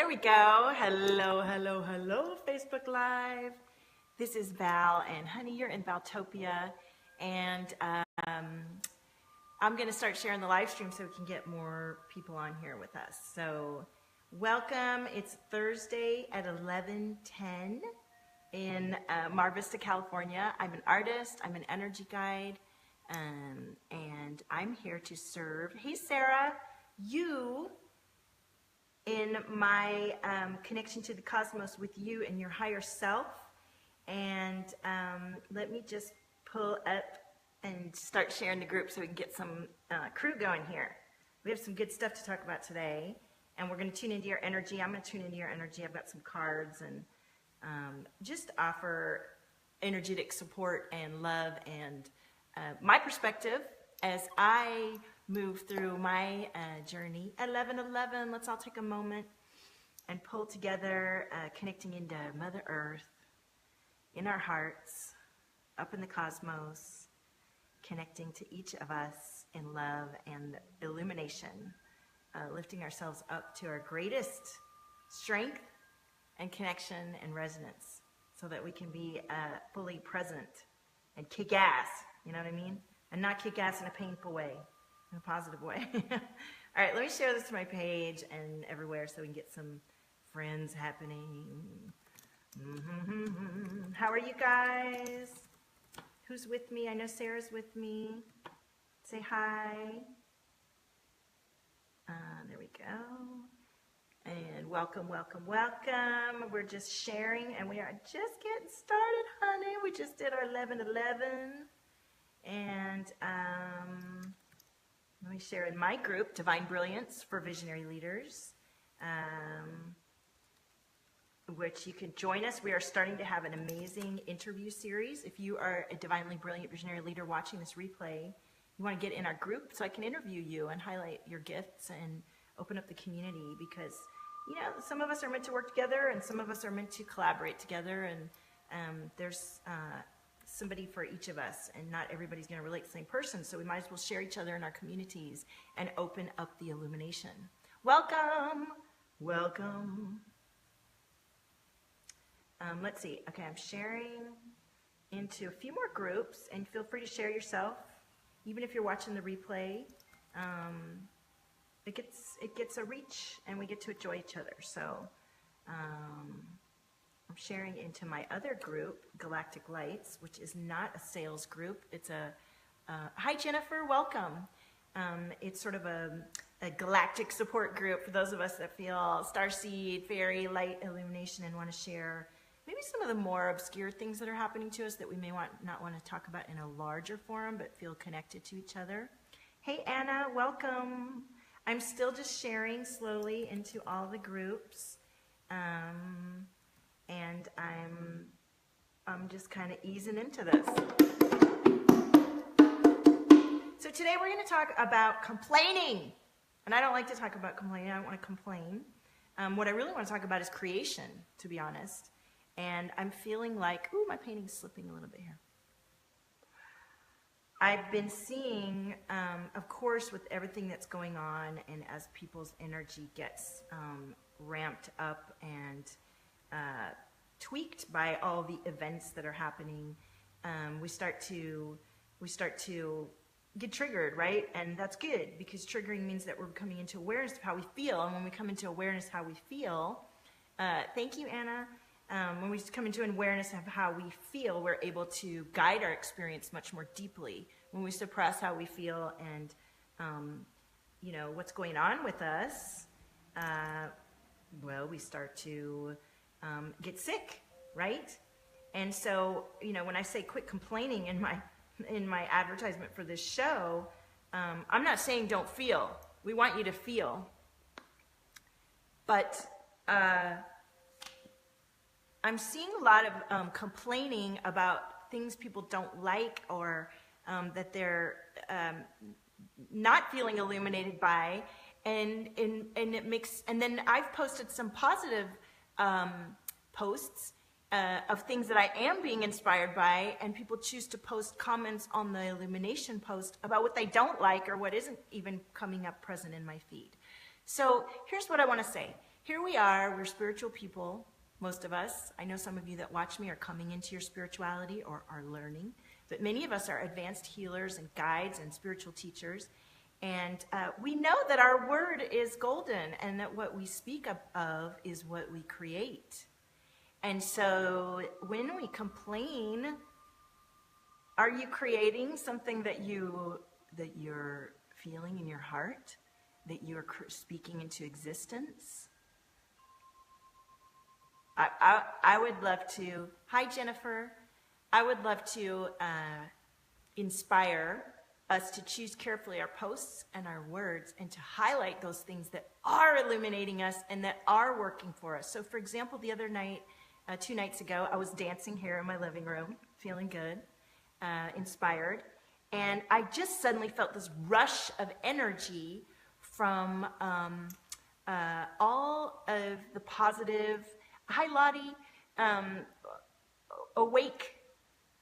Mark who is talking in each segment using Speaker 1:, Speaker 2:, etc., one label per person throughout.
Speaker 1: there we go. Hello, hello, hello, Facebook Live. This is Val, and honey, you're in Valtopia, and I'm going to start sharing the live stream so we can get more people on here with us. So welcome. It's Thursday at 11:10 in Mar Vista, California. I'm an artist. I'm an energy guide, and I'm here to serve. Hey, Sarah, you in my connection to the cosmos with you and your higher self. And let me just pull up and start sharing the group so we can get some crew going here. We have some good stuff to talk about today, and we're going to tune into your energy. I'm going to tune into your energy. I've got some cards and just offer energetic support and love and my perspective as I move through my journey. 11:11, let's all take a moment and pull together, connecting into Mother Earth, in our hearts, up in the cosmos, connecting to each of us in love and illumination, lifting ourselves up to our greatest strength and connection and resonance so that we can be fully present and kick ass, you know what I mean? And not kick ass in a painful way, in a positive way. All right, let me share this to my page and everywhere so we can get some friends happening. How are you guys? Who's with me? I know Sarah's with me. Say hi. There we go. And welcome, welcome, welcome. We're just sharing, and we are just getting started, honey. We just did our 11:11. And let me share in my group, Divine Brilliance for Visionary Leaders, which you can join us. We are starting to have an amazing interview series. If you are a divinely brilliant visionary leader watching this replay, you want to get in our group so I can interview you and highlight your gifts and open up the community, because, you know, some of us are meant to work together and some of us are meant to collaborate together, and there's somebody for each of us, and not everybody's going to relate to the same person, so we might as well share each other in our communities and open up the illumination. Welcome, welcome. Let's see. Okay, I'm sharing into a few more groups, and feel free to share yourself, even if you're watching the replay. It gets a reach, and we get to enjoy each other. So I'm sharing into my other group, Galactic Lights, which is not a sales group. It's hi Jennifer, welcome. It's sort of a galactic support group for those of us that feel starseed, fairy, light, illumination, and want to share maybe some of the more obscure things that are happening to us that we may not want to talk about in a larger forum, but feel connected to each other. Hey Anna, welcome. I'm still just sharing slowly into all the groups. And I'm just kind of easing into this. So today we're going to talk about complaining. And I don't like to talk about complaining. I don't want to complain. What I really want to talk about is creation, to be honest. And I'm feeling like, ooh, my painting's slipping a little bit here. I've been seeing, of course, with everything that's going on, and as people's energy gets ramped up and tweaked by all the events that are happening, we start to get triggered, right? And that's good, because triggering means that we're coming into awareness of how we feel. And when we come into awareness of how we feel, thank you, Anna. When we come into an awareness of how we feel, we're able to guide our experience much more deeply. When we suppress how we feel and you know, what's going on with us, well, we start to get sick, right? And so, you know, when I say quit complaining in my advertisement for this show, I'm not saying don't feel. We want you to feel. But I'm seeing a lot of complaining about things people don't like, or that they're not feeling illuminated by, and it makes. And then I've posted some positive posts of things that I am being inspired by, and people choose to post comments on the illumination post about what they don't like or what isn't even coming up present in my feed. So here's what I want to say. here we are, we're spiritual people, most of us. I know some of you that watch me are coming into your spirituality or are learning, but many of us are advanced healers and guides and spiritual teachers. And we know that our word is golden and that what we speak of is what we create. And so when we complain, are you creating something that you're feeling in your heart, that you're speaking into existence? I would love to, hi Jennifer, I would love to inspire us to choose carefully our posts and our words and to highlight those things that are illuminating us and that are working for us. So for example, the other night, 2 nights ago, I was dancing here in my living room, feeling good, inspired, and I just suddenly felt this rush of energy from all of the positive, hi Lottie, awake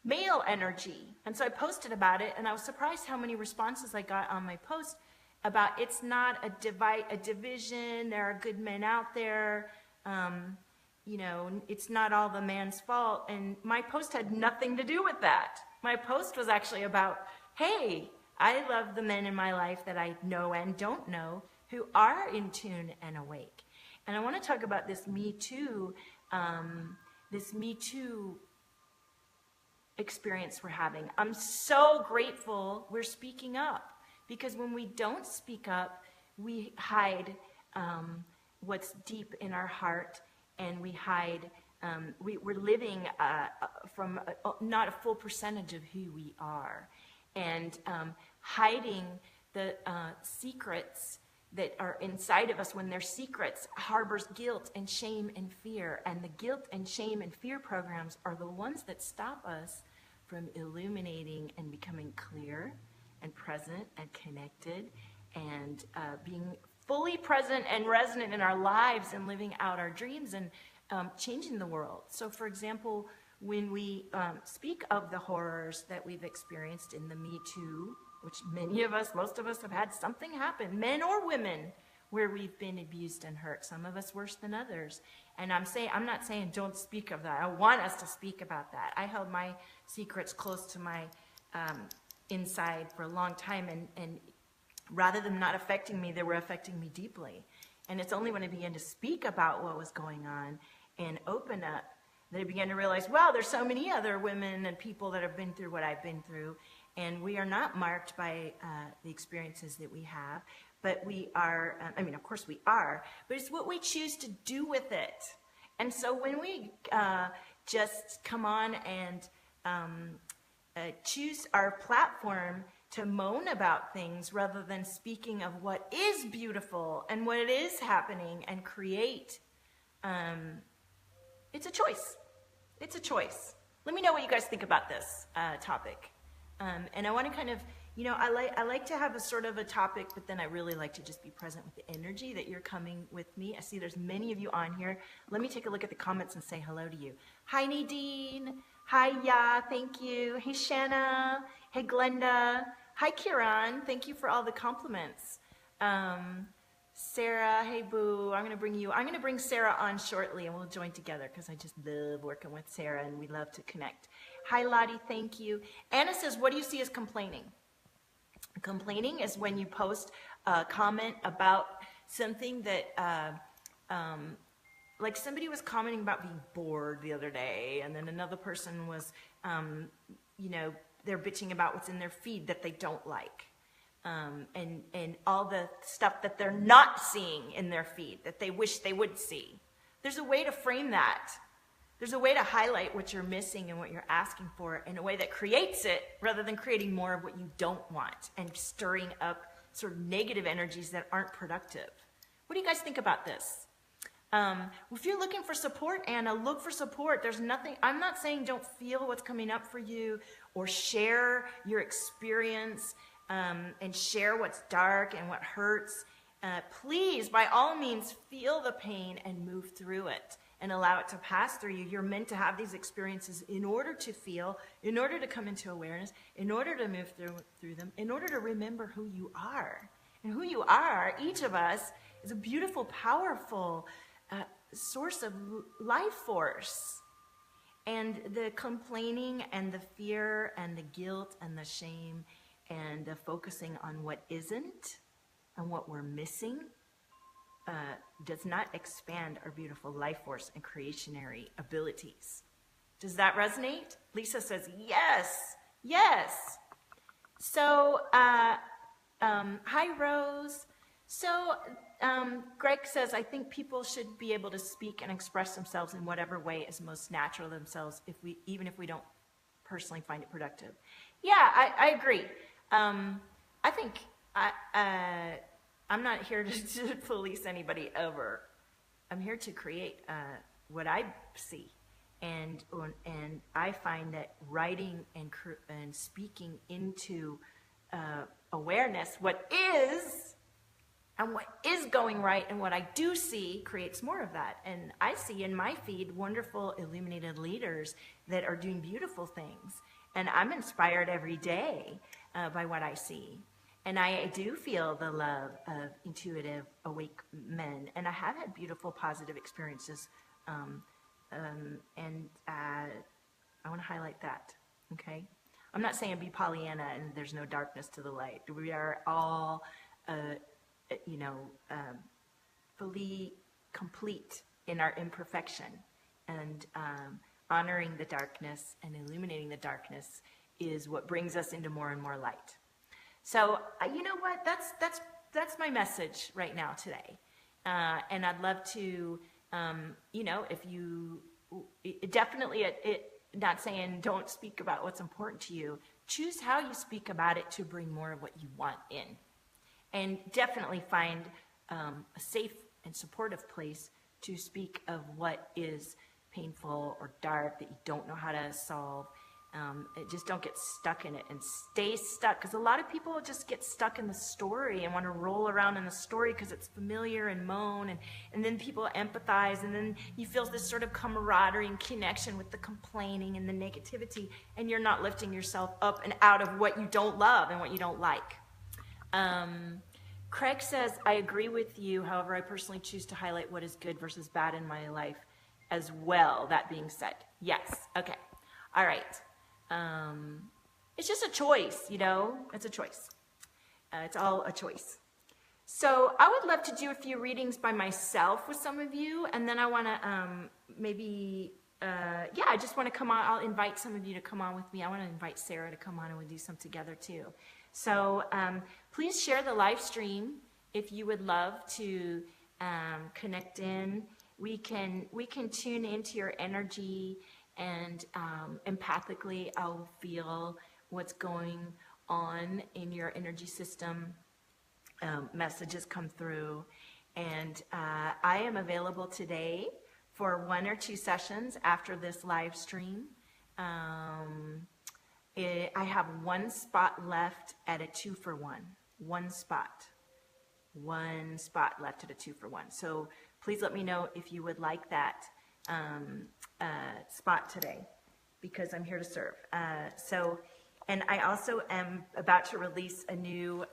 Speaker 1: male energy. And so I posted about it, and I was surprised how many responses I got on my post about it's not a division, there are good men out there, you know, it's not all the man's fault. And my post had nothing to do with that. My post was actually about, hey, I love the men in my life that I know and don't know who are in tune and awake. And I want to talk about this Me Too experience we're having. I'm so grateful we're speaking up, because when we don't speak up, we hide what's deep in our heart, and we hide, we're living from not a full percentage of who we are, and hiding the secrets that are inside of us. When they're secrets, harbors guilt and shame and fear, and the guilt and shame and fear programs are the ones that stop us from illuminating and becoming clear and present and connected and being fully present and resonant in our lives and living out our dreams and changing the world. So for example, when we speak of the horrors that we've experienced in the Me Too, which many of us, most of us have had something happen, men or women, where we've been abused and hurt, some of us worse than others. And I'm not saying don't speak of that. I want us to speak about that. I held my secrets close to my inside for a long time, and rather than not affecting me, they were affecting me deeply. And it's only when I began to speak about what was going on and open up that I began to realize, wow, there's so many other women and people that have been through what I've been through, and we are not marked by the experiences that we have. But we are, I mean, of course we are, but it's what we choose to do with it. And so when we just come on and choose our platform to moan about things rather than speaking of what is beautiful and what is happening and create, it's a choice. It's a choice. Let me know what you guys think about this topic. And I want to kind of, you know, I like to have a sort of a topic, but then I really like to just be present with the energy that you're coming with me. I see there's many of you on here. Let me take a look at the comments and say hello to you. Hi, Nadine. Hi, Ya. Thank you. Hey, Shanna. Hey, Glenda. Hi, Kieran. Thank you for all the compliments. Sarah, hey, Boo. I'm going to bring Sarah on shortly, and we'll join together because I just love working with Sarah, and we love to connect. Hi, Lottie. Thank you. Anna says, what do you see as complaining? Complaining is when you post a comment about something that, like somebody was commenting about being bored the other day, and then another person was, you know, they're bitching about what's in their feed that they don't like, and all the stuff that they're not seeing in their feed that they wish they would see. There's a way to frame that. There's a way to highlight what you're missing and what you're asking for in a way that creates it rather than creating more of what you don't want and stirring up sort of negative energies that aren't productive. What do you guys think about this? If you're looking for support, Anna, look for support. There's nothing, I'm not saying don't feel what's coming up for you or share your experience and share what's dark and what hurts. Please, by all means, feel the pain and move through it and allow it to pass through you. You're meant to have these experiences in order to feel, in order to come into awareness, in order to move through them, in order to remember who you are. And who you are, each of us, is a beautiful, powerful, source of life force. And the complaining and the fear and the guilt and the shame and the focusing on what isn't and what we're missing does not expand our beautiful life force and creationary abilities. Does that resonate? Lisa says, yes, yes. So, hi, Rose. So, Greg says, I think people should be able to speak and express themselves in whatever way is most natural to themselves, even if we don't personally find it productive. Yeah, I agree. I think I'm not here to police anybody over. I'm here to create what I see. And I find that writing and speaking into awareness, what is and what is going right and what I do see creates more of that. And I see in my feed wonderful illuminated leaders that are doing beautiful things. And I'm inspired every day by what I see. And I do feel the love of intuitive, awake men. And I have had beautiful, positive experiences. And I want to highlight that, okay? I'm not saying be Pollyanna and there's no darkness to the light. We are all, fully complete in our imperfection. And honoring the darkness and illuminating the darkness is what brings us into more and more light. So, you know what? That's my message right now today. And I'd love to, if you, definitely, not saying don't speak about what's important to you. Choose how you speak about it to bring more of what you want in. And definitely find a safe and supportive place to speak of what is painful or dark that you don't know how to solve. Just don't get stuck in it and stay stuck, because a lot of people just get stuck in the story and want to roll around in the story because it's familiar and moan, and then people empathize, and then you feel this sort of camaraderie and connection with the complaining and the negativity, and you're not lifting yourself up and out of what you don't love and what you don't like. Craig says, I agree with you. However, I personally choose to highlight what is good versus bad in my life as well. That being said, yes. Okay. All right. It's just a choice, it's a choice. It's all a choice. So I would love to do a few readings by myself with some of you. And then I want to, I just want to come on. I'll invite some of you to come on with me. I want to invite Sarah to come on and we'll do some together too. So, please share the live stream if you would love to, connect in. We can tune into your energy. And empathically, I'll feel what's going on in your energy system. Messages come through. And I am available today for 1 or 2 sessions after this live stream. I have 1 spot left at a 2-for-1. 1 spot. 1 spot left at a 2-for-1. So please let me know if you would like that spot today, because I'm here to serve. And I also am about to release a new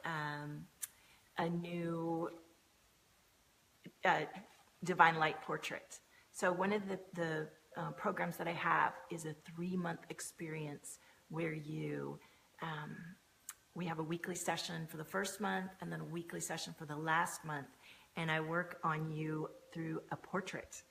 Speaker 1: Divine Light portrait. So one of the programs that I have is a 3-month experience where we have a weekly session for the first month and then a weekly session for the last month. And I work on you through a portrait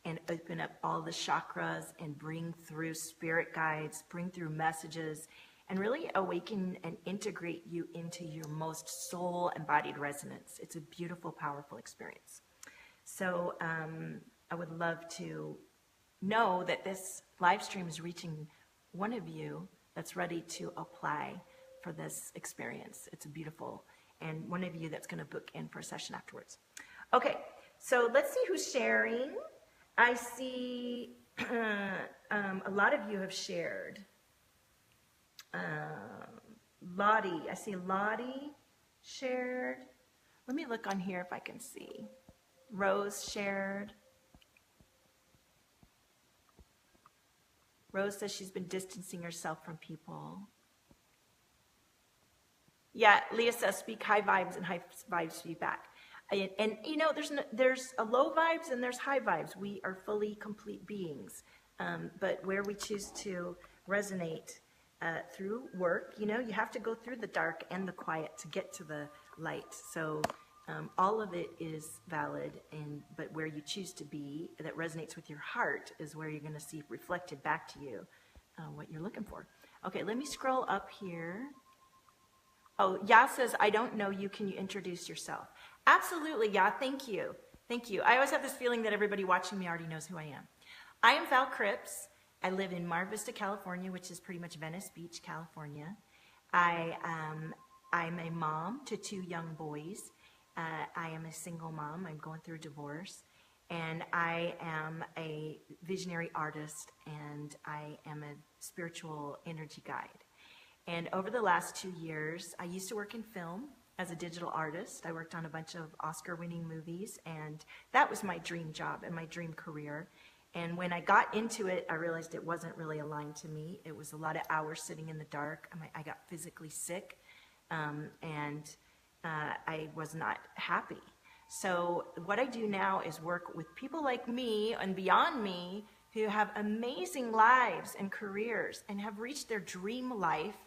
Speaker 1: and open up all the chakras and bring through spirit guides, bring through messages, and really awaken and integrate you into your most soul embodied resonance. It's a beautiful, powerful experience. So I would love to know that this live stream is reaching one of you that's ready to apply for this experience. It's beautiful. And one of you that's going to book in for a session afterwards. Okay, so let's see who's sharing. I see a lot of you have shared. Lottie, I see Lottie shared. Let me look on here if I can see. Rose shared. Rose says she's been distancing herself from people. Yeah, Leah says speak high vibes and high vibes feedback. And you know, there's a low vibes and there's high vibes. We are fully complete beings, but where we choose to resonate through work, you know, you have to go through the dark and the quiet to get to the light. So all of it is valid, but where you choose to be that resonates with your heart is where you're going to see reflected back to you what you're looking for. Okay, let me scroll up here. Oh, Ya says, I don't know you. Can you introduce yourself? Absolutely, Ya. Thank you. Thank you. I always have this feeling that everybody watching me already knows who I am. I am Val Cripps. I live in Mar Vista, California, which is pretty much Venice Beach, California. I'm a mom to 2 young boys. I am a single mom. I'm going through a divorce. And I am a visionary artist, and I am a spiritual energy guide. And over the last 2 years, I used to work in film as a digital artist. I worked on a bunch of Oscar-winning movies, and that was my dream job and my dream career. And when I got into it, I realized it wasn't really aligned to me. It was a lot of hours sitting in the dark. I got physically sick, and I was not happy. So what I do now is work with people like me and beyond me who have amazing lives and careers and have reached their dream life,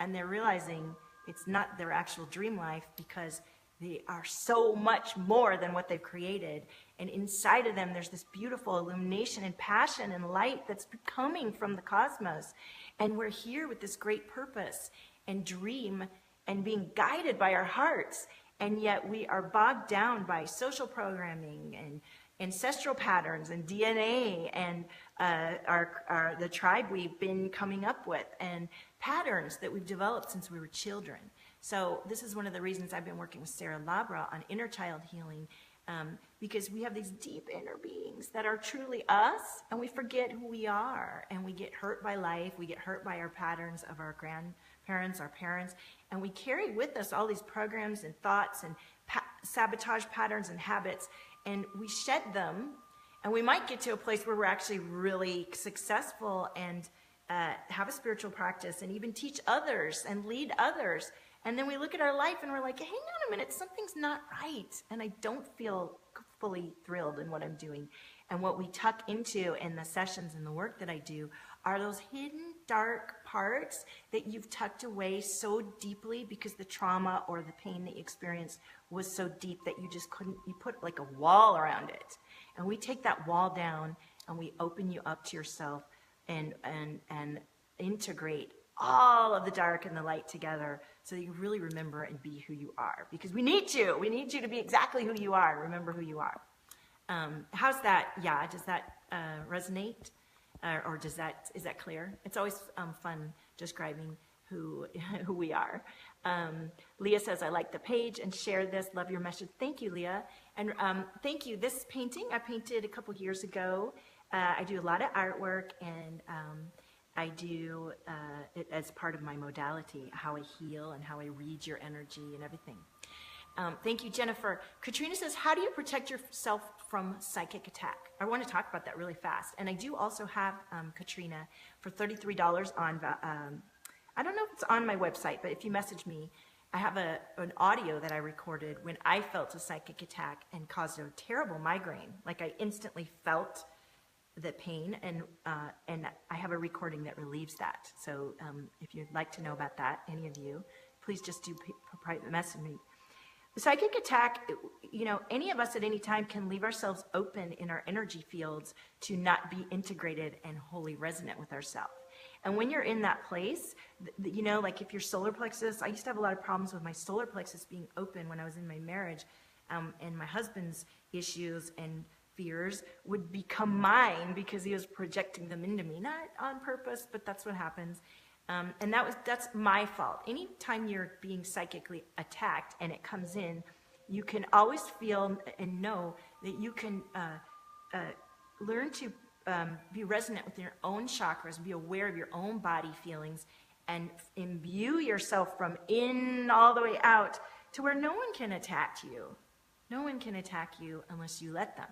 Speaker 1: and they're realizing it's not their actual dream life because they are so much more than what they've created. And inside of them, there's this beautiful illumination and passion and light that's coming from the cosmos. And we're here with this great purpose and dream and being guided by our hearts. And yet we are bogged down by social programming and ancestral patterns and DNA and the tribe we've been coming up with and patterns that we've developed since we were children. So this is one of the reasons I've been working with Sarah Labra on inner child healing, because we have these deep inner beings that are truly us, and we forget who we are, and we get hurt by life, we get hurt by our patterns of our grandparents, our parents, and we carry with us all these programs and thoughts and sabotage patterns and habits, and we shed them, and we might get to a place where we're actually really successful and have a spiritual practice and even teach others and lead others. And then we look at our life and we're like, hang on a minute, something's not right. And I don't feel fully thrilled in what I'm doing. And what we tuck into in the sessions and the work that I do are those hidden dark parts that you've tucked away so deeply because the trauma or the pain that you experienced was so deep that you just couldn't, you put like a wall around it. And we take that wall down and we open you up to yourself and integrate all of the dark and the light together so that you really remember and be who you are. Because we need you. We need you to be exactly who you are. Remember who you are. How's that? Yeah, does that resonate? Or is that clear? It's always fun describing who we are. Leah says, I like the page and share this. Love your message. Thank you, Leah. And thank you. This painting I painted a couple years ago. I do a lot of artwork, and I do it as part of my modality, how I heal and how I read your energy and everything. Thank you, Jennifer. Katrina says, how do you protect yourself from psychic attack? I want to talk about that really fast. And I do also have, Katrina, for $33 on, I don't know if it's on my website, but if you message me, I have an audio that I recorded when I felt a psychic attack and caused a terrible migraine. Like I instantly felt the pain, and I have a recording that relieves that. So if you'd like to know about that, any of you, please just do private message me. The psychic attack, you know, any of us at any time can leave ourselves open in our energy fields to not be integrated and wholly resonant with ourselves. And when you're in that place, you know, like if your solar plexus, I used to have a lot of problems with my solar plexus being open when I was in my marriage, and my husband's issues and fears would become mine because he was projecting them into me, not on purpose, but that's what happens. And that's my fault. Anytime you're being psychically attacked and it comes in, you can always feel and know that you can learn to be resonant with your own chakras, be aware of your own body feelings, and imbue yourself from in all the way out to where no one can attack you. No one can attack you unless you let them.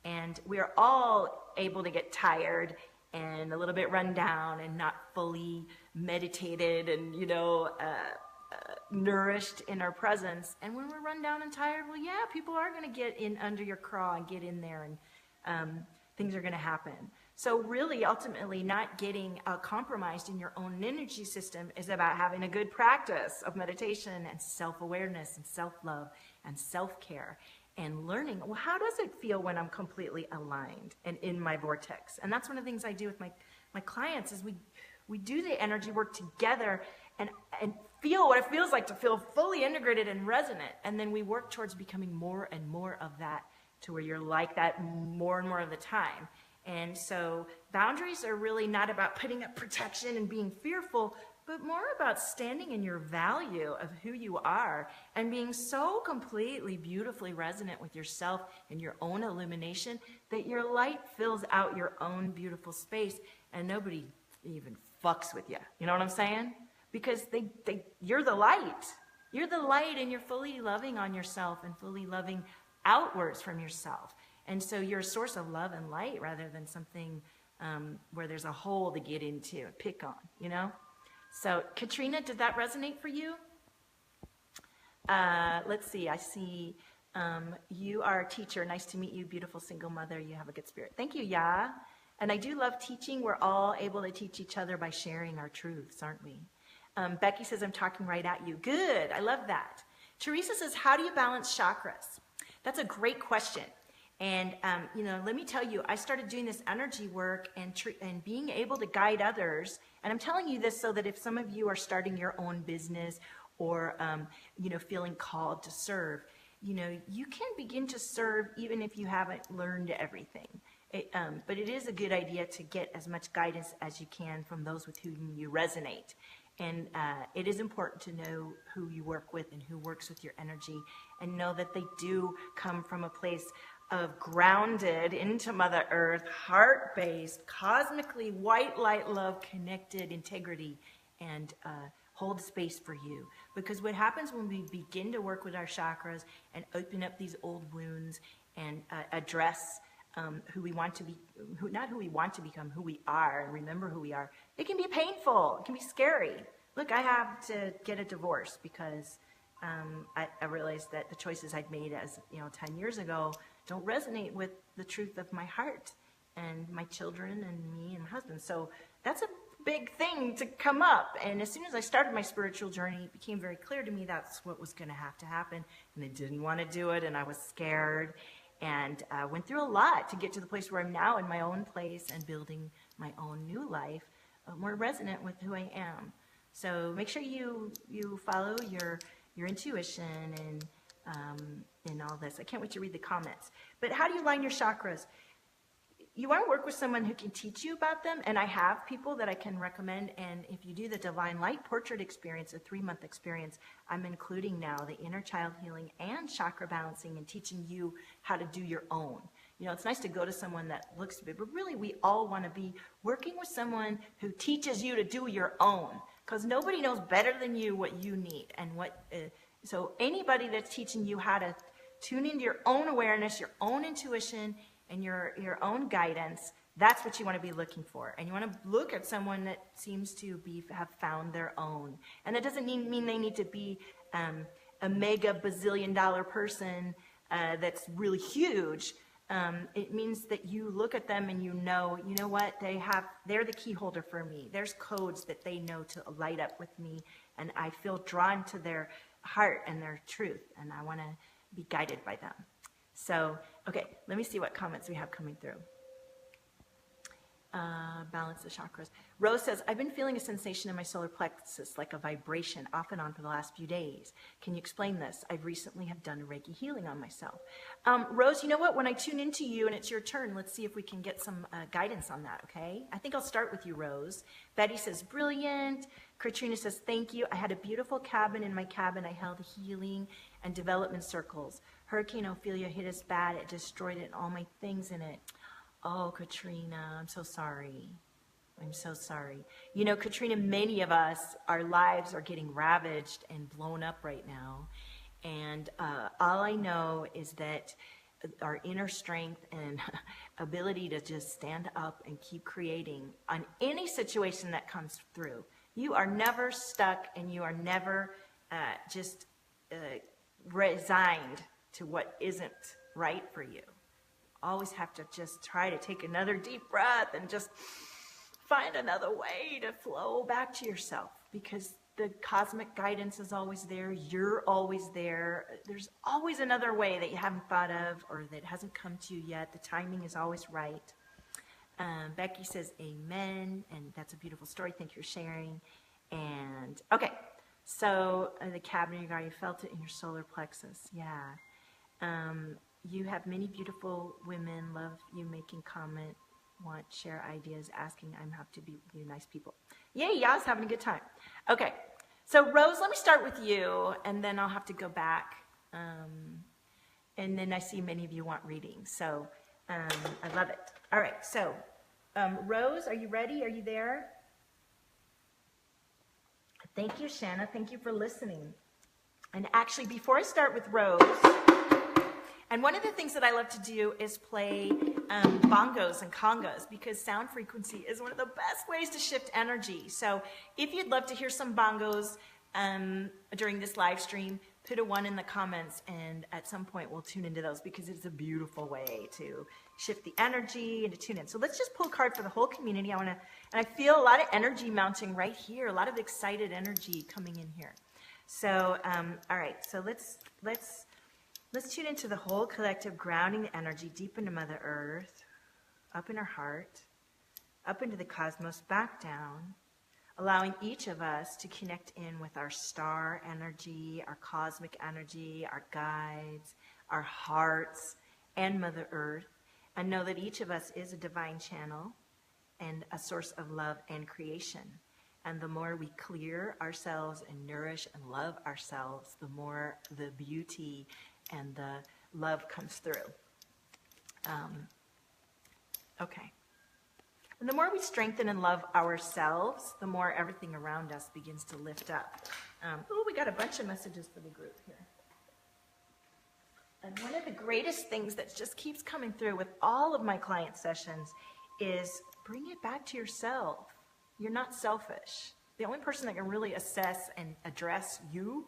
Speaker 1: And we are all able to get tired and a little bit run down and not fully meditated and, you know, nourished in our presence. And when we're run down and tired, well, yeah, people are going to get in under your craw and get in there, and things are going to happen. So really, ultimately, not getting compromised in your own energy system is about having a good practice of meditation and self-awareness and self-love and self-care and learning, well, how does it feel when I'm completely aligned and in my vortex? And that's one of the things I do with my clients is we do the energy work together and feel what it feels like to feel fully integrated and resonant. And then we work towards becoming more and more of that to where you're like that more and more of the time. And so boundaries are really not about putting up protection and being fearful, but more about standing in your value of who you are and being so completely beautifully resonant with yourself and your own illumination that your light fills out your own beautiful space and nobody even fucks with you. You know what I'm saying? Because you're the light. You're the light, and you're fully loving on yourself and fully loving outwards from yourself. And so you're a source of love and light rather than something where there's a hole to get into and pick on, you know? So, Katrina, did that resonate for you? Let's see. I see you are a teacher. Nice to meet you, beautiful single mother. You have a good spirit. Thank you, Ya. And I do love teaching. We're all able to teach each other by sharing our truths, aren't we? Becky says, I'm talking right at you. Good. I love that. Teresa says, how do you balance chakras? That's a great question. And, let me tell you, I started doing this energy work and being able to guide others. And I'm telling you this so that if some of you are starting your own business or, feeling called to serve, you can begin to serve even if you haven't learned everything. But it is a good idea to get as much guidance as you can from those with whom you resonate. And it is important to know who you work with and who works with your energy and know that they do come from a place of grounded into Mother Earth, heart-based, cosmically white light love connected integrity and hold space for you. Because what happens when we begin to work with our chakras and open up these old wounds and address who we want to be, not who we want to become, who we are, and remember who we are, it can be painful. It can be scary. Look, I have to get a divorce because I realized that the choices I'd made 10 years ago don't resonate with the truth of my heart and my children and me and my husband. So that's a big thing to come up. And as soon as I started my spiritual journey, it became very clear to me that's what was going to have to happen. And I didn't want to do it, and I was scared. And I went through a lot to get to the place where I'm now in my own place and building my own new life, more resonant with who I am. So make sure you follow your intuition and all this. I can't wait to read the comments. But how do you line your chakras? You want to work with someone who can teach you about them, and I have people that I can recommend. And if you do the Divine Light Portrait experience, a 3-month experience, I'm including now the inner child healing and chakra balancing and teaching you how to do your own. It's nice to go to someone that looks to be, but really we all want to be working with someone who teaches you to do your own, because nobody knows better than you what you need and what. So anybody that's teaching you how to tune into your own awareness, your own intuition, and your own guidance, that's what you want to be looking for. And you want to look at someone that seems to have found their own. And that doesn't mean they need to be a mega bazillion dollar person that's really huge. It means that you look at them and you know what, they're the key holder for me. There's codes that they know to light up with me, and I feel drawn to their heart and their truth, and I want to be guided by them. So, okay, let me see what comments we have coming through. Balance the chakras. Rose says, I've been feeling a sensation in my solar plexus, like a vibration off and on for the last few days. Can you explain this? I recently have done a Reiki healing on myself. Rose, you know what? When I tune into you and it's your turn, let's see if we can get some guidance on that, okay? I think I'll start with you, Rose. Betty says, brilliant. Katrina says, thank you. I had a beautiful cabin. In my cabin, I held healing and development circles. Hurricane Ophelia hit us bad. It destroyed it and all my things in it. Oh, Katrina, I'm so sorry. I'm so sorry. Katrina, many of us, our lives are getting ravaged and blown up right now. And all I know is that our inner strength and ability to just stand up and keep creating on any situation that comes through. You are never stuck, and you are never just resigned to what isn't right for you. Always have to just try to take another deep breath and just find another way to flow back to yourself, because the cosmic guidance is always there. You're always there. There's always another way that you haven't thought of or that hasn't come to you yet. The timing is always right. Becky says amen, and that's a beautiful story. Thank you for sharing. And okay, so the cabinet, you felt it in your solar plexus. Yeah. You have many beautiful women. Love you making comment. Want share ideas, asking. I'm happy to be with you. Nice people. Yay, y'all's having a good time. Okay, so Rose, let me start with you, and then I'll have to go back. And then I see many of you want readings, so I love it. All right, so Rose, are you ready? Are you there? Thank you, Shanna. Thank you for listening. And actually, before I start with Rose, and one of the things that I love to do is play bongos and congas, because sound frequency is one of the best ways to shift energy. So if you'd love to hear some bongos during this live stream, put a 1 in the comments, and at some point we'll tune into those, because it's a beautiful way to shift the energy and to tune in. So let's just pull a card for the whole community. And I feel a lot of energy mounting right here, a lot of excited energy coming in here. So all right, so let's tune into the whole collective, grounding the energy deep into Mother Earth, up in our heart, up into the cosmos, back down, allowing each of us to connect in with our star energy, our cosmic energy, our guides, our hearts, and Mother Earth, and know that each of us is a divine channel and a source of love and creation. And the more we clear ourselves and nourish and love ourselves, the more the beauty and the love comes through. Okay. And the more we strengthen and love ourselves, the more everything around us begins to lift up. Oh, we got a bunch of messages for the group here. And one of the greatest things that just keeps coming through with all of my client sessions is bring it back to yourself. You're not selfish. The only person that can really assess and address you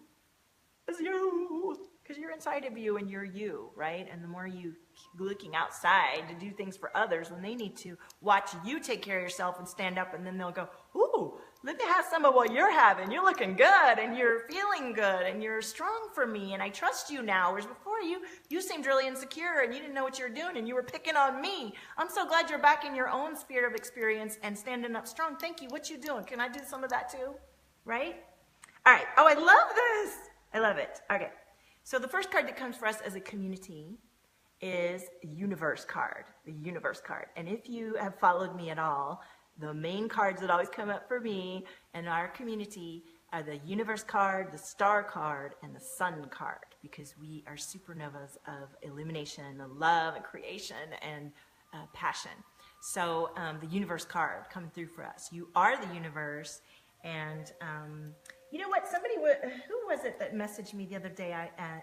Speaker 1: is you, because you're inside of you and you're you, right? And the more you keep looking outside to do things for others when they need to, watch you take care of yourself and stand up, and then they'll go, ooh, let me have some of what you're having. You're looking good, and you're feeling good, and you're strong for me, and I trust you now. Whereas before you seemed really insecure, and you didn't know what you were doing, and you were picking on me. I'm so glad you're back in your own sphere of experience and standing up strong. Thank you. What you doing? Can I do some of that too? Right? All right. Oh, I love this. I love it. Okay. So the first card that comes for us as a community is the Universe card, the Universe card. And if you have followed me at all, the main cards that always come up for me and our community are the Universe card, the Star card, and the Sun card, because we are supernovas of illumination and love and creation and passion. So the Universe card coming through for us. You are the universe, and you know what? Somebody, who was it that messaged me the other day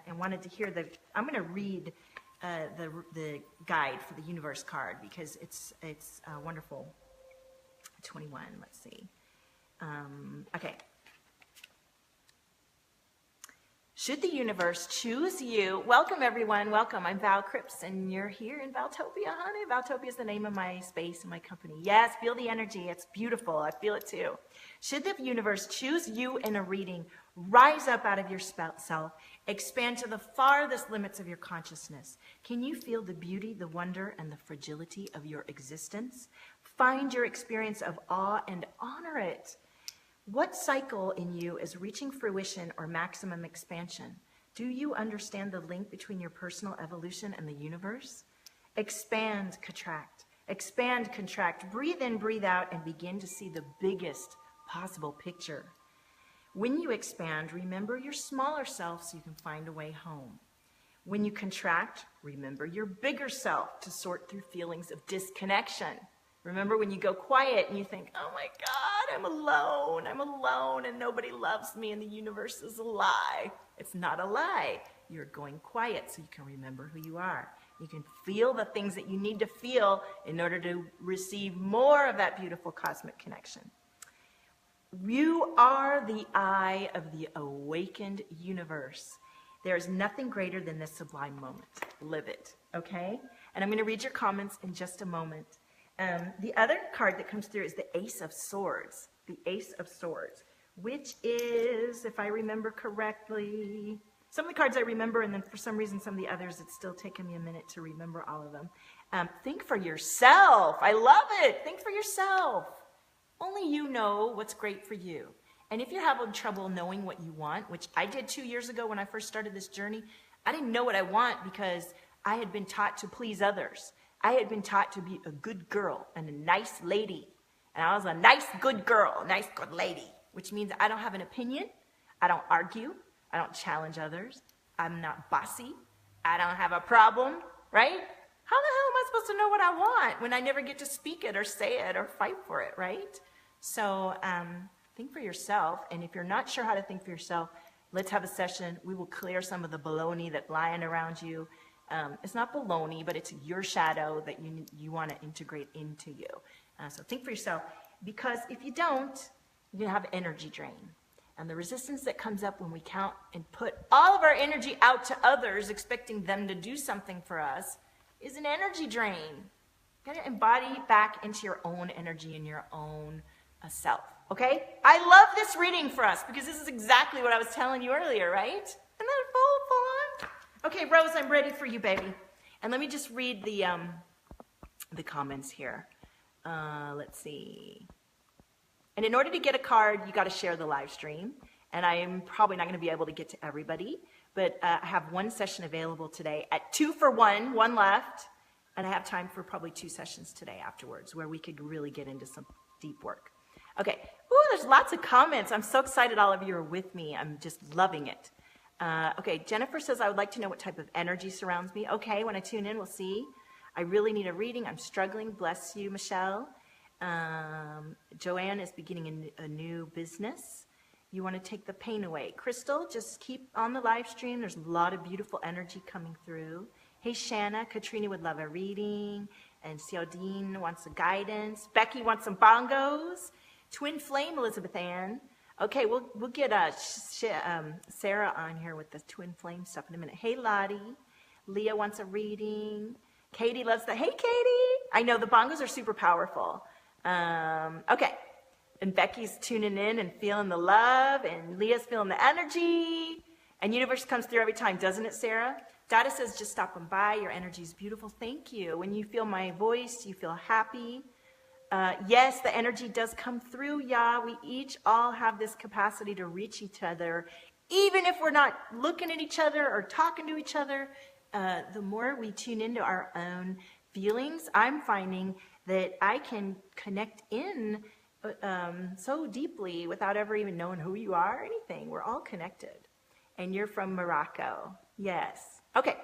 Speaker 1: and wanted to hear I'm going to read the guide for the Universe card, because it's wonderful. 21, let's see. Okay. Should the universe choose you? Welcome, everyone. Welcome. I'm Val Cripps, and you're here in Valtopia, honey. Valtopia is the name of my space and my company. Yes, feel the energy. It's beautiful. I feel it too. Should the universe choose you in a reading, rise up out of your self, expand to the farthest limits of your consciousness. Can you feel the beauty, the wonder, and the fragility of your existence? Find your experience of awe and honor it. What cycle in you is reaching fruition or maximum expansion? Do you understand the link between your personal evolution and the universe? Expand, contract. Expand, contract. Breathe in, breathe out, and begin to see the biggest possible picture. When you expand, remember your smaller self so you can find a way home. When you contract, remember your bigger self to sort through feelings of disconnection. Remember when you go quiet and you think, oh my God, I'm alone, and nobody loves me, and the universe is a lie. It's not a lie. You're going quiet so you can remember who you are. You can feel the things that you need to feel in order to receive more of that beautiful cosmic connection. You are the eye of the awakened universe. There is nothing greater than this sublime moment. Live it, okay? And I'm going to read your comments in just a moment. The other card that comes through is the Ace of Swords. The Ace of Swords, which is, if I remember correctly, some of the cards I remember, and then for some reason some of the others, it's still taking me a minute to remember all of them. Think for yourself. I love it. Think for yourself. Only you know what's great for you. And if you're having trouble knowing what you want, which I did 2 years ago when I first started this journey, I didn't know what I want because I had been taught to please others. I had been taught to be a good girl and a nice lady. And I was a nice, good girl, nice, good lady, which means I don't have an opinion. I don't argue. I don't challenge others. I'm not bossy. I don't have a problem, right? How the hell am I supposed to know what I want when I never get to speak it or say it or fight for it, right? So think for yourself. And if you're not sure how to think for yourself, let's have a session. We will clear some of the baloney that's lying around you. It's not baloney, but it's your shadow that you want to integrate into you. So think for yourself, because if you don't, you're going to have energy drain. And the resistance that comes up when we count and put all of our energy out to others, expecting them to do something for us, is an energy drain. You got to embody back into your own energy and your own self. Okay? I love this reading for us because this is exactly what I was telling you earlier, right? Isn't that full on? Okay, Rose, I'm ready for you, baby. And let me just read the comments here. Let's see. And in order to get a card, you got to share the live stream. And I am probably not going to be able to get to everybody, but I have one session available today at 2 for 1, one left. And I have time for probably 2 sessions today afterwards where we could really get into some deep work. Okay. Ooh, there's lots of comments. I'm so excited all of you are with me. I'm just loving it. Okay, Jennifer says, I would like to know what type of energy surrounds me. Okay, when I tune in, we'll see. I really need a reading. I'm struggling. Bless you, Michelle. Joanne is beginning a new business. You want to take the pain away. Crystal, just keep on the live stream. There's a lot of beautiful energy coming through. Hey, Shanna, Katrina would love a reading. And Cialdine wants some guidance. Becky wants some bongos. Twin Flame, Elizabeth Ann. Okay, we'll get Sarah on here with the Twin Flame stuff in a minute. Hey, Lottie. Leah wants a reading. Katie loves the, hey, Katie. I know the bongos are super powerful. Okay. And Becky's tuning in and feeling the love, and Leah's feeling the energy. And universe comes through every time, doesn't it, Sarah? Dada says, just stopping by. Your energy is beautiful. Thank you. When you feel my voice, you feel happy. Yes, the energy does come through, yeah. We each all have this capacity to reach each other. Even if we're not looking at each other or talking to each other, the more we tune into our own feelings, I'm finding that I can connect in so deeply without ever even knowing who you are or anything. We're all connected. And you're from Morocco. Yes. Okay.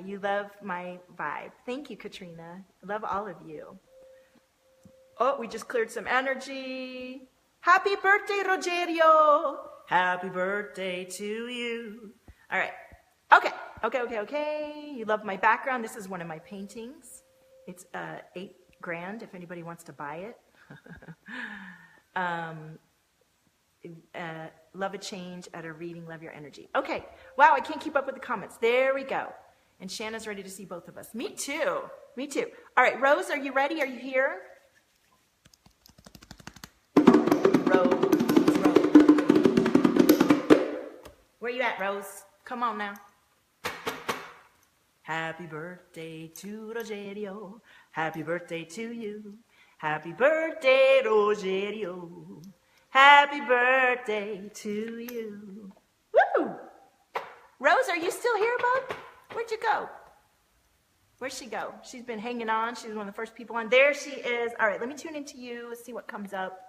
Speaker 1: You love my vibe. Thank you, Katrina. I love all of you. Oh, we just cleared some energy. Happy birthday, Rogerio. Happy birthday to you. All right. Okay. You love my background. This is one of my paintings. It's $8 grand if anybody wants to buy it. Love a change at a reading. Love your energy. Okay. Wow, I can't keep up with the comments. There we go. And Shanna's ready to see both of us. Me too. Me too. All right, Rose, are you ready? Are you here? Rose. Where you at, Rose? Come on now. Happy birthday to Rogerio. Happy birthday to you. Happy birthday, Rogerio. Happy birthday to you. Woo! Rose, are you still here, bub? Where'd you go? Where'd she go? She's been hanging on. She was one of the first people on. There she is. All right, let me tune into you. Let's see what comes up.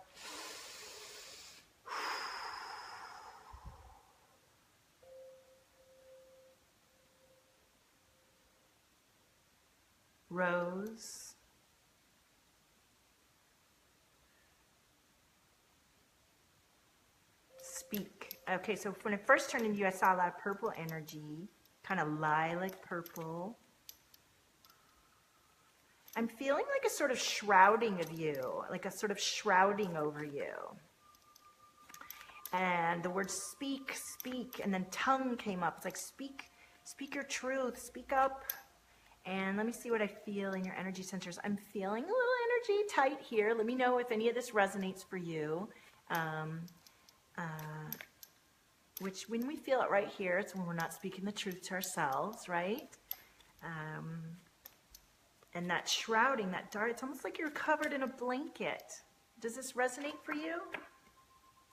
Speaker 1: Rose. Speak. Okay, so when it first turned into you, I saw a lot of purple energy, kind of lilac purple. I'm feeling like a sort of shrouding of you, like a sort of shrouding over you. And the word speak, speak, and then tongue came up. It's like speak your truth, speak up. And let me see what I feel in your energy centers. I'm feeling a little energy tight here. Let me know if any of this resonates for you. Which when we feel it right here, it's when we're not speaking the truth to ourselves, right? And that shrouding, that dart, it's almost like you're covered in a blanket. Does this resonate for you?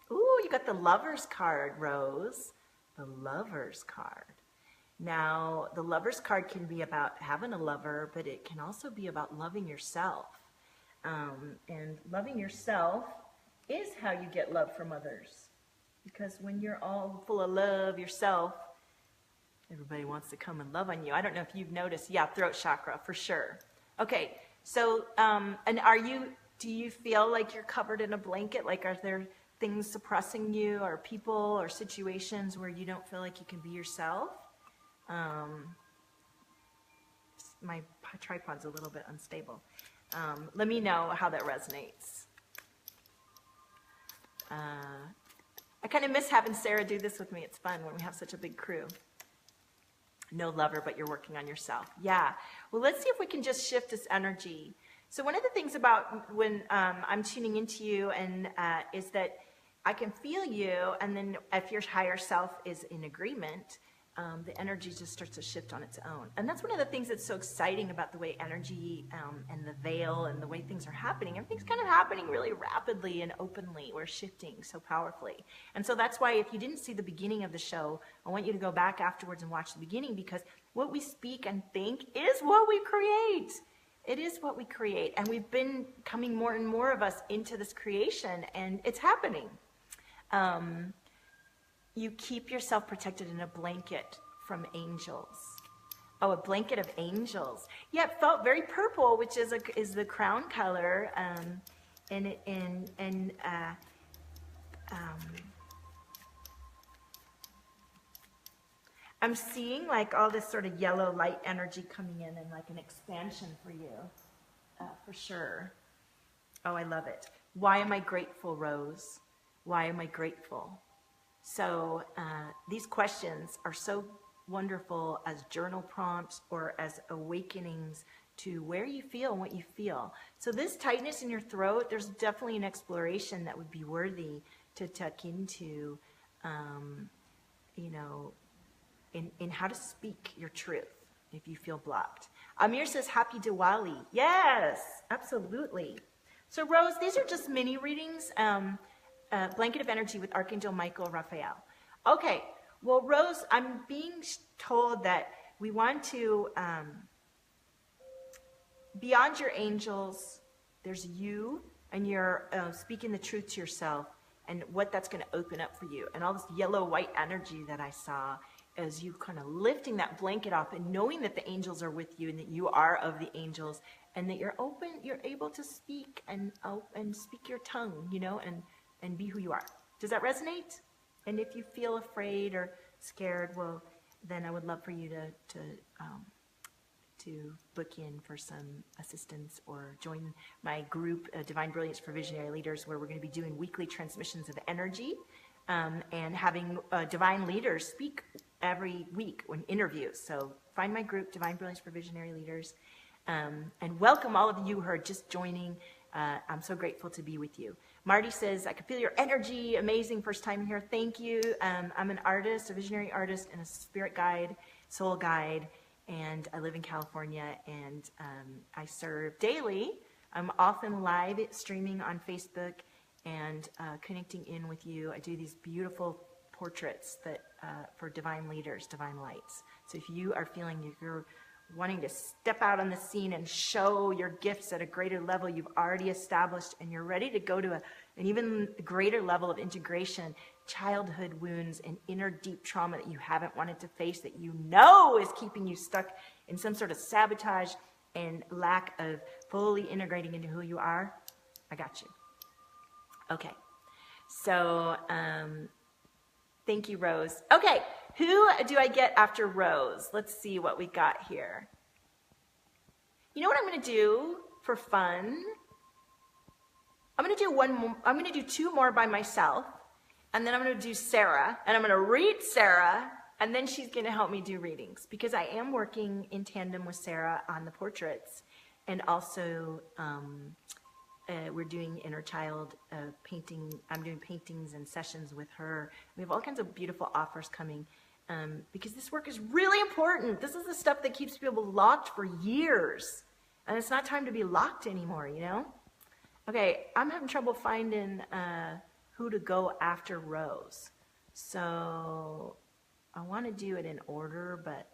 Speaker 1: Ooh, you got the Lover's card, Rose. The Lover's card. Now, the Lover's card can be about having a lover, but it can also be about loving yourself. And loving yourself is how you get love from others. Because when you're all full of love yourself, everybody wants to come and love on you. I don't know if you've noticed. Yeah, throat chakra, for sure. Okay, so, and do you feel like you're covered in a blanket? Like, are there things suppressing you, or people or situations where you don't feel like you can be yourself? My tripod's a little bit unstable. Let me know how that resonates. I kind of miss having Sarah do this with me. It's fun when we have such a big crew. No lover, but you're working on yourself. Yeah. Well, let's see if we can just shift this energy. So one of the things about when I'm tuning into you and is that I can feel you, and then if your higher self is in agreement, the energy just starts to shift on its own. And that's one of the things that's so exciting about the way energy and the veil and the way things are happening. Everything's kind of happening really rapidly and openly. We're shifting so powerfully. And so that's why if you didn't see the beginning of the show, I want you to go back afterwards and watch the beginning, because what we speak and think is what we create. It is what we create. And we've been coming more and more of us into this creation, and it's happening. You keep yourself protected in a blanket from angels. Oh, a blanket of angels. Yeah, it felt very purple, which is the crown color. I'm seeing like all this sort of yellow light energy coming in and like an expansion for you, for sure. Oh, I love it. Why am I grateful, Rose? Why am I grateful? So these questions are so wonderful as journal prompts or as awakenings to where you feel and what you feel. So this tightness in your throat, there's definitely an exploration that would be worthy to tuck into, you know, in how to speak your truth if you feel blocked. Amir says, Happy Diwali. Yes, absolutely. So Rose, these are just mini readings. Blanket of Energy with Archangel Michael Raphael. Okay, well, Rose, I'm being told that we want to, beyond your angels, there's you, and you're speaking the truth to yourself, and what that's going to open up for you. And all this yellow-white energy that I saw as you kind of lifting that blanket off and knowing that the angels are with you and that you are of the angels, and that you're open, you're able to speak and speak your tongue, you know, and be who you are. Does that resonate? And if you feel afraid or scared, well, then I would love for you to book in for some assistance or join my group, Divine Brilliance for Visionary Leaders, where we're going to be doing weekly transmissions of energy and having divine leaders speak every week when interviews. So find my group, Divine Brilliance for Visionary Leaders, and welcome all of you who are just joining. I'm so grateful to be with you. Marty says, I can feel your energy. Amazing. First time here. Thank you. I'm an artist, a visionary artist, and a spirit guide, soul guide. And I live in California, and I serve daily. I'm often live streaming on Facebook and connecting in with you. I do these beautiful portraits that for divine leaders, divine lights. So if you are feeling you're wanting to step out on the scene and show your gifts at a greater level you've already established, and you're ready to go to an even greater level of integration, childhood wounds and inner deep trauma that you haven't wanted to face, that you know is keeping you stuck in some sort of sabotage and lack of fully integrating into who you are, I got you. Okay, so thank you, Rose. Okay, who do I get after Rose? Let's see what we got here. You know what I'm going to do for fun? I'm going to do one more. I'm going to do two more by myself, and then I'm going to do Sarah, and I'm going to read Sarah, and then she's going to help me do readings, because I am working in tandem with Sarah on the portraits, and also we're doing inner child painting. I'm doing paintings and sessions with her. We have all kinds of beautiful offers coming, because this work is really important. This is the stuff that keeps people locked for years, and it's not time to be locked anymore, you know? Okay, I'm having trouble finding who to go after Rose. So I want to do it in order, but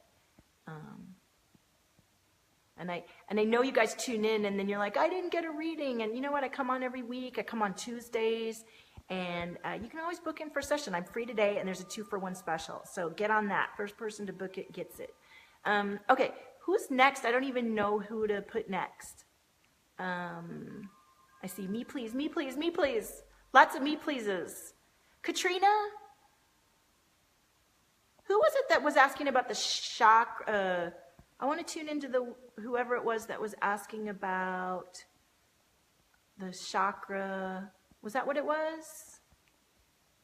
Speaker 1: and I know you guys tune in and then you're like, I didn't get a reading. And you know what? I come on every week. I come on Tuesdays, and you can always book in for a session. I'm free today, and there's a 2-for-1 special. So get on that. First person to book it gets it. Okay, who's next? I don't even know who to put next. I see me please, me please, me please. Lots of me pleases. Katrina? Who was it that was asking about the chakra? I want to tune into whoever it was that was asking about the chakra. Was that what it was?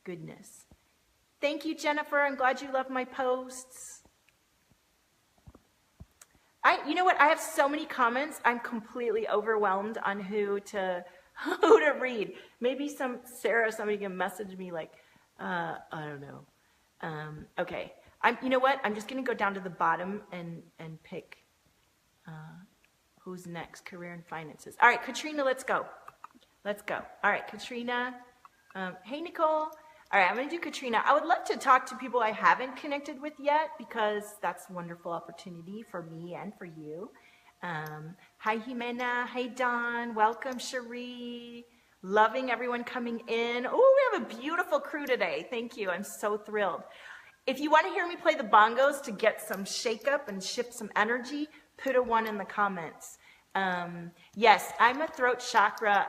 Speaker 1: Goodness. Thank you, Jennifer. I'm glad you love my posts. You know what? I have so many comments. I'm completely overwhelmed on who to read. Maybe somebody can message me like, I don't know. Okay. You know what? I'm just going to go down to the bottom and pick who's next. Career and finances. All right, Katrina, let's go. Let's go. All right, Katrina. Hey, Nicole. All right, I'm going to do Katrina. I would love to talk to people I haven't connected with yet, because that's a wonderful opportunity for me and for you. Hi, Jimena. Hey, Don. Welcome, Cherie. Loving everyone coming in. Oh, we have a beautiful crew today. Thank you. I'm so thrilled. If you want to hear me play the bongos to get some shake up and shift some energy, put a 1 in the comments. Yes, I'm a throat chakra.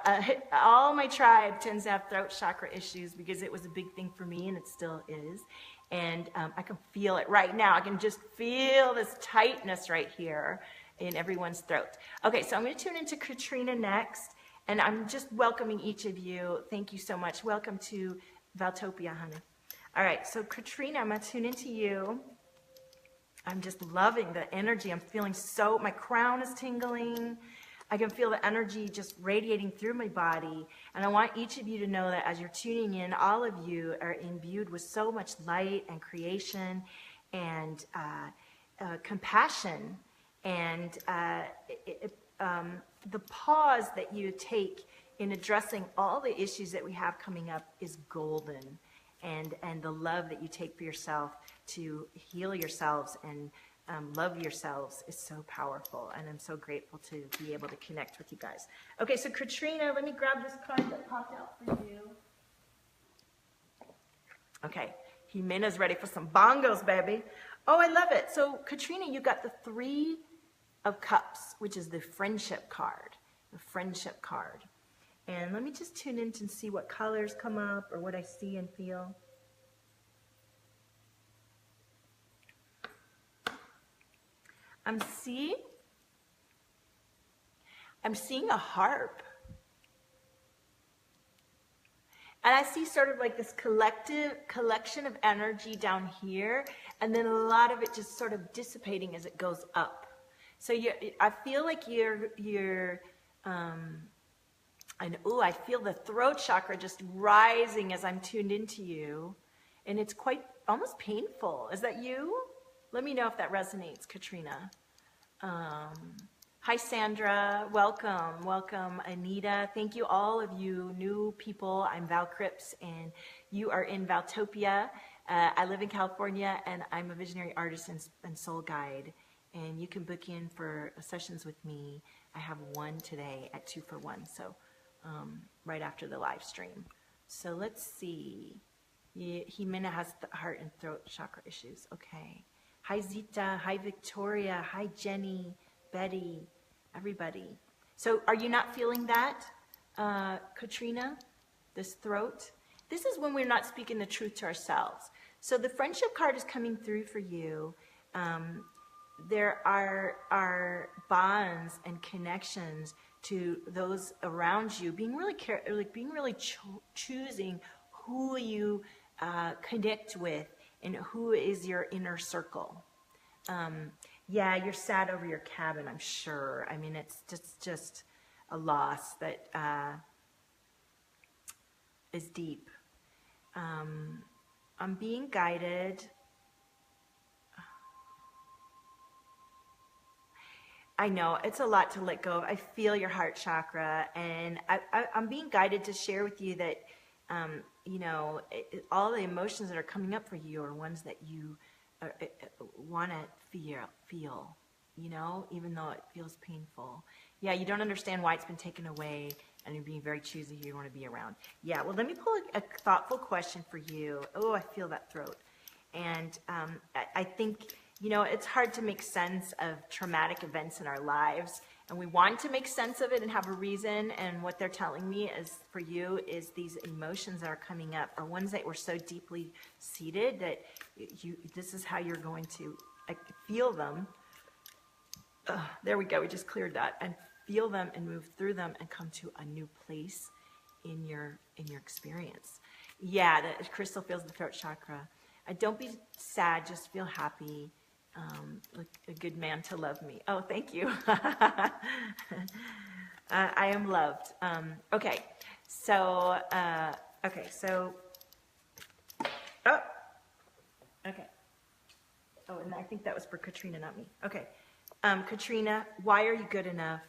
Speaker 1: All my tribe tends to have throat chakra issues because it was a big thing for me, and it still is. And I can feel it right now. I can just feel this tightness right here in everyone's throat. Okay, so I'm going to tune into Katrina next, and I'm just welcoming each of you. Thank you so much. Welcome to Valtopia, honey. All right, so Katrina, I'm going to tune into you. I'm just loving the energy. I'm feeling my crown is tingling. I can feel the energy just radiating through my body. And I want each of you to know that as you're tuning in, all of you are imbued with so much light and creation and compassion. And the pause that you take in addressing all the issues that we have coming up is golden. And the love that you take for yourself to heal yourselves and love yourselves is so powerful. And I'm so grateful to be able to connect with you guys. Okay, so Katrina, let me grab this card that popped out for you. Okay, Jimena's ready for some bongos, baby. Oh, I love it. So Katrina, you got the 3 of Cups, which is the friendship card. The friendship card. And let me just tune in and see what colors come up or what I see and feel. I'm seeing a harp. And I see sort of like this collection of energy down here, and then a lot of it just sort of dissipating as it goes up. So I feel like and I feel the throat chakra just rising as I'm tuned into you. And it's quite almost painful. Is that you? Let me know if that resonates, Katrina. Hi, Sandra. Welcome. Welcome, Anita. Thank you, all of you new people. I'm Val Cripps, and you are in Valtopia. I live in California, and I'm a visionary artist and soul guide. And you can book in for sessions with me. I have one today at 2-for-1. So right after the live stream. So let's see. Jimena has the heart and throat chakra issues. Okay. Hi, Zita. Hi, Victoria. Hi, Jenny, Betty, everybody. So are you not feeling that, Katrina? This throat? This is when we're not speaking the truth to ourselves. So the friendship card is coming through for you. There are bonds and connections to those around you, being really choosing who you connect with and who is your inner circle. Yeah, you're sad over your cabin, I'm sure. I mean, it's just a loss that is deep. I'm being guided. I know, it's a lot to let go of. I feel your heart chakra, and I'm being guided to share with you that, all the emotions that are coming up for you are ones that you want to feel, even though it feels painful. Yeah, you don't understand why it's been taken away, and you're being very choosy who you want to be around. Yeah, well, let me pull a thoughtful question for you. Oh, I feel that throat. And I think, it's hard to make sense of traumatic events in our lives, and we want to make sense of it and have a reason, and what they're telling me is, for you, is these emotions that are coming up are ones that were so deeply seated that this is how you're going to feel them. There we go, we just cleared that, and feel them and move through them and come to a new place in your experience. Yeah, the crystal feels the throat chakra. Don't be sad, just feel happy. Like a good man to love me. Oh, thank you. I am loved. Okay, so, oh, okay. Oh, and I think that was for Katrina, not me. Okay. Katrina, why are you good enough?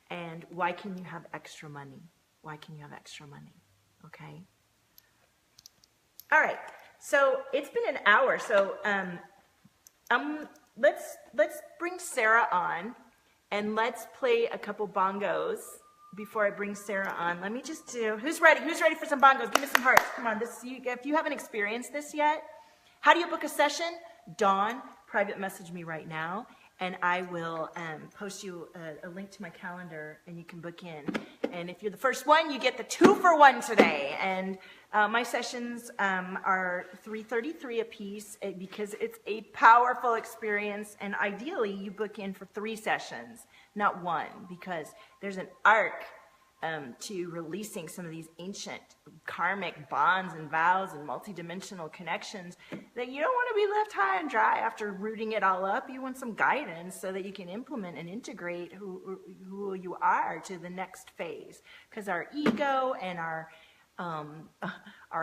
Speaker 1: And why can you have extra money? Why can you have extra money? Okay. All right. So it's been an hour. So let's bring Sarah on, and let's play a couple bongos before I bring Sarah on. Let me just do. Who's ready? Who's ready for some bongos? Give me some hearts. Come on. If you haven't experienced this yet, how do you book a session? Dawn, private message me right now, and I will post you a link to my calendar, and you can book in. And if you're the first one, you get the 2-for-1 today. And my sessions are $333 a piece because it's a powerful experience. And ideally, you book in for 3 sessions, not 1, because there's an arc to releasing some of these ancient karmic bonds and vows and multidimensional connections that you don't want to be left high and dry after rooting it all up. You want some guidance so that you can implement and integrate who you are to the next phase. Because our ego and our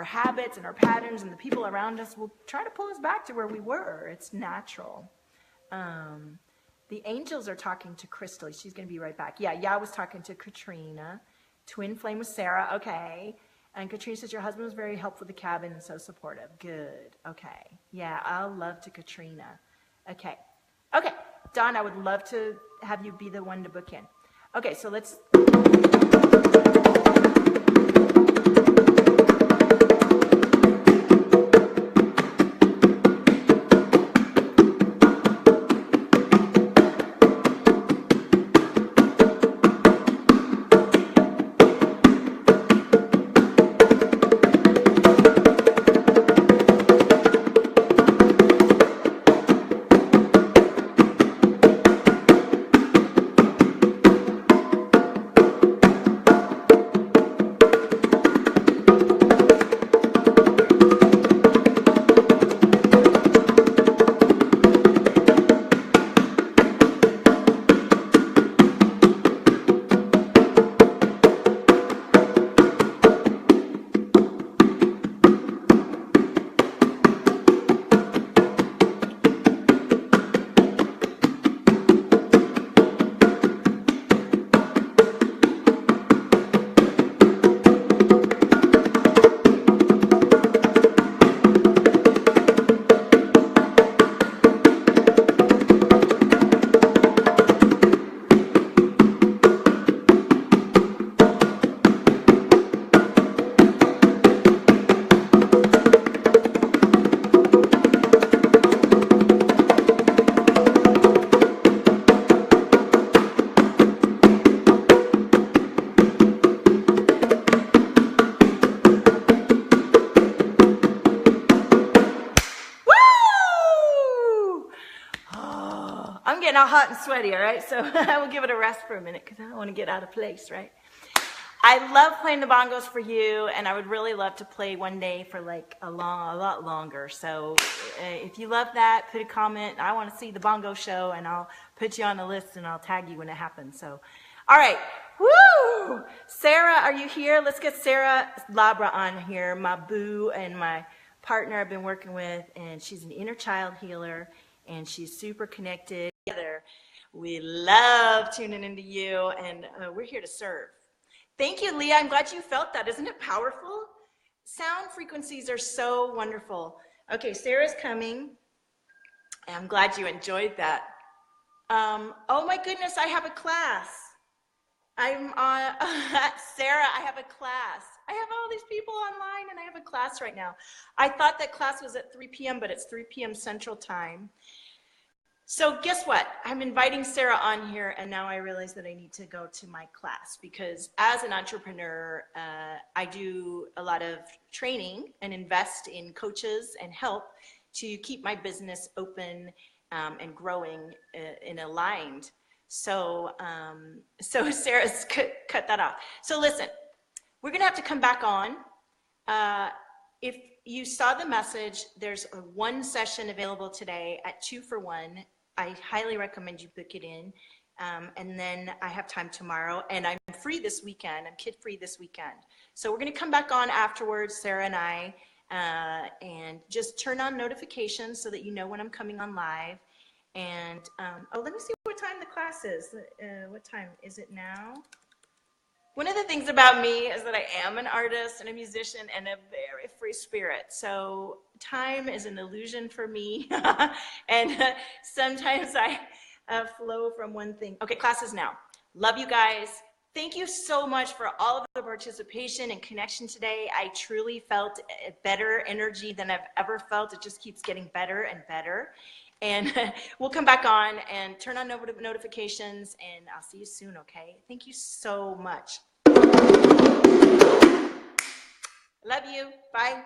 Speaker 1: habits and our patterns and the people around us will try to pull us back to where we were. It's natural. The angels are talking to Crystal. She's going to be right back. Yeah, I was talking to Katrina. Twin flame with Sarah. Okay. And Katrina says your husband was very helpful with the cabin and so supportive. Good. Okay. Yeah, I'll love to Katrina. Okay. Okay. Dawn, I would love to have you be the one to book in. Okay, so let's... Hot and sweaty, all right? So I will give it a rest for a minute because I don't want to get out of place, right? I love playing the bongos for you, and I would really love to play one day for like a lot longer. So if you love that, put a comment. I want to see the bongo show, and I'll put you on the list, and I'll tag you when it happens. So, all right. Woo! Sarah, are you here? Let's get Sarah Labra on here, my boo and my partner I've been working with, and she's an inner child healer, and she's super connected. We love tuning into you, and we're here to serve. Thank you, Leah. I'm glad you felt that. Isn't it powerful? Sound frequencies are so wonderful. Okay, Sarah's coming. I'm glad you enjoyed that. Oh my goodness, I have a class. I'm on, Sarah, I have a class. I have all these people online and I have a class right now. I thought that class was at 3 p.m., but it's 3 p.m. Central Time. So guess what? I'm inviting Sarah on here, and now I realize that I need to go to my class because as an entrepreneur, I do a lot of training and invest in coaches and help to keep my business open and growing and aligned. So, so Sarah's cut that off. So listen, we're gonna have to come back on. If you saw the message, there's one session available today at 2 for 1. I highly recommend you book it in. And then I have time tomorrow, and I'm free this weekend. I'm kid free this weekend. So we're gonna come back on afterwards, Sarah and I, and just turn on notifications so that you know when I'm coming on live. And, oh, let me see what time the class is. What time is it now? One of the things about me is that I am an artist and a musician and a very free spirit. So time is an illusion for me. And sometimes I flow from one thing. Okay, class is now. Love you guys. Thank you so much for all of the participation and connection today. I truly felt a better energy than I've ever felt. It just keeps getting better and better. And we'll come back on and turn on notifications, and I'll see you soon, okay? Thank you so much. Love you. Bye.